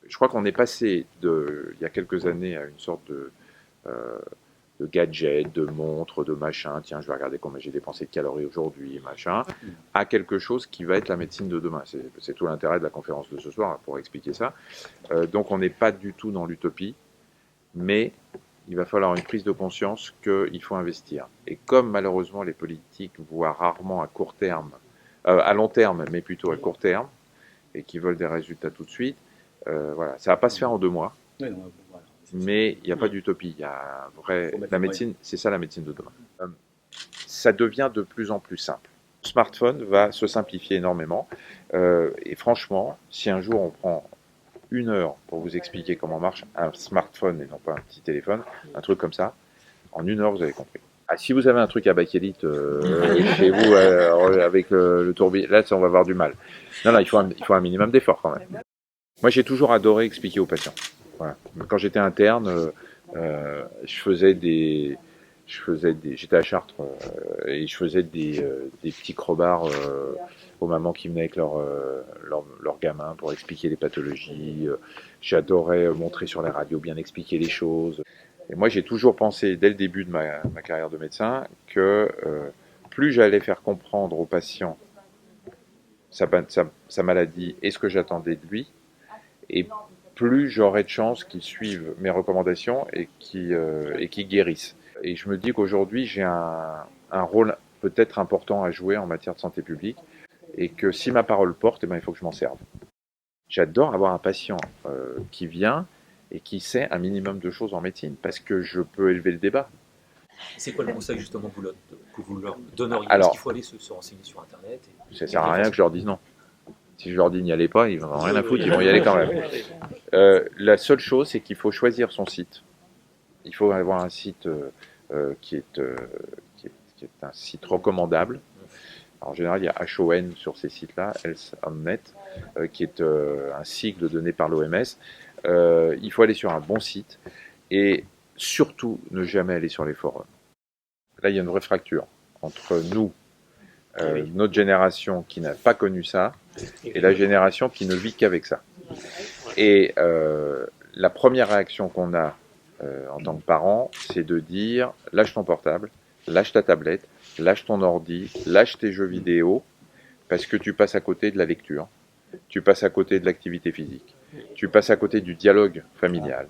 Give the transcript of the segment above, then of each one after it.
je crois qu'on est passé il y a quelques années à une sorte de gadget, de montre, de machin, tiens, je vais regarder combien j'ai dépensé de calories aujourd'hui, machin, à quelque chose qui va être la médecine de demain. C'est tout l'intérêt de la conférence de ce soir pour expliquer ça. Donc on n'est pas du tout dans l'utopie, mais il va falloir une prise de conscience qu'il faut investir. Et comme malheureusement les politiques voient rarement à court terme, à long terme, mais plutôt à court terme, et qui veulent des résultats tout de suite, voilà, ça va pas se faire en 2 mois. Oui, non, voilà. Mais il n'y a pas d'utopie. Il y a un vrai. La médecine, c'est ça la médecine de demain. Ça devient de plus en plus simple. Le smartphone va se simplifier énormément. Et franchement, si un jour on prend 1 heure pour vous expliquer comment marche un smartphone et non pas un petit téléphone, un truc comme ça, en 1 heure vous avez compris. Ah, si vous avez un truc à bakélite chez vous avec le tourbillon, là on va avoir du mal. Non, non, il faut un minimum d'effort quand même. Moi j'ai toujours adoré expliquer aux patients. Voilà. Quand j'étais interne, j'étais à Chartres et je faisais des petits crobards aux mamans qui venaient avec leurs gamins pour expliquer les pathologies. J'adorais montrer sur la radio, bien expliquer les choses. Et moi, j'ai toujours pensé, dès le début de ma carrière de médecin, que plus j'allais faire comprendre aux patients sa maladie et ce que j'attendais de lui, et plus j'aurai de chances qu'ils suivent mes recommandations et qu'ils guérissent. Et je me dis qu'aujourd'hui, j'ai un rôle peut-être important à jouer en matière de santé publique et que si ma parole porte, eh ben, il faut que je m'en serve. J'adore avoir un patient qui vient et qui sait un minimum de choses en médecine parce que je peux élever le débat. C'est quoi le conseil justement que vous leur donneriez? Est-ce Alors, qu'il faut aller se renseigner sur Internet ça sert à rien que je leur dise non. Si je leur dis n'y allez pas, ils vont rien à foutre, ils vont y aller quand même. La seule chose, c'est qu'il faut choisir son site. Il faut avoir un site qui est un site recommandable. Alors, en général, il y a HON sur ces sites-là, Health on Net, qui est un sigle donné par l'OMS. Il faut aller sur un bon site et surtout ne jamais aller sur les forums. Là, il y a une vraie fracture entre nous, notre génération qui n'a pas connu ça, et la génération qui ne vit qu'avec ça. Et la première réaction qu'on a en tant que parent, c'est de dire lâche ton portable, lâche ta tablette, lâche ton ordi, lâche tes jeux vidéo, parce que tu passes à côté de la lecture, tu passes à côté de l'activité physique, tu passes à côté du dialogue familial,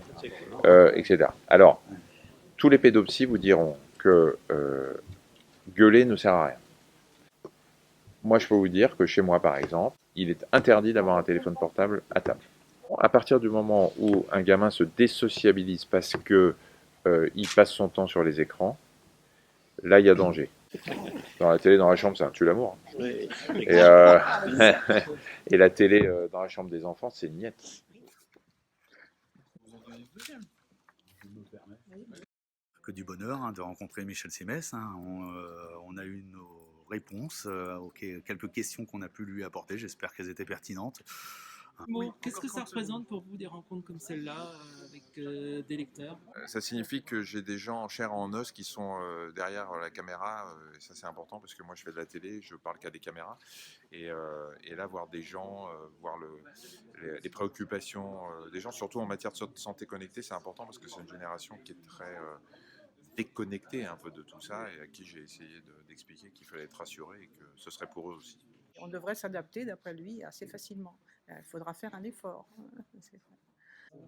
etc. Alors, tous les pédopsies vous diront que gueuler ne sert à rien. Moi, je peux vous dire que chez moi, par exemple, il est interdit d'avoir un téléphone portable à table. À partir du moment où un gamin se désociabilise parce que il passe son temps sur les écrans, là, il y a danger. Dans la télé, dans la chambre, ça tue l'amour. Et, et la télé dans la chambre des enfants, c'est niette. Que du bonheur de rencontrer Michel Simès. On a eu nos réponses aux quelques questions qu'on a pu lui apporter. J'espère qu'elles étaient pertinentes. Bon, qu'est-ce que ça représente pour vous des rencontres comme celle-là avec des lecteurs? Ça signifie que j'ai des gens en chair et en os qui sont derrière la caméra, et ça c'est important parce que moi je fais de la télé, je parle qu'à des caméras, et là voir des gens, voir les préoccupations des gens, surtout en matière de santé connectée, c'est important parce que c'est une génération qui est très déconnectée un peu de tout ça et à qui j'ai essayé d'expliquer qu'il fallait être rassuré et que ce serait pour eux aussi. On devrait s'adapter, d'après lui, assez facilement. Il faudra faire un effort. C'est vrai.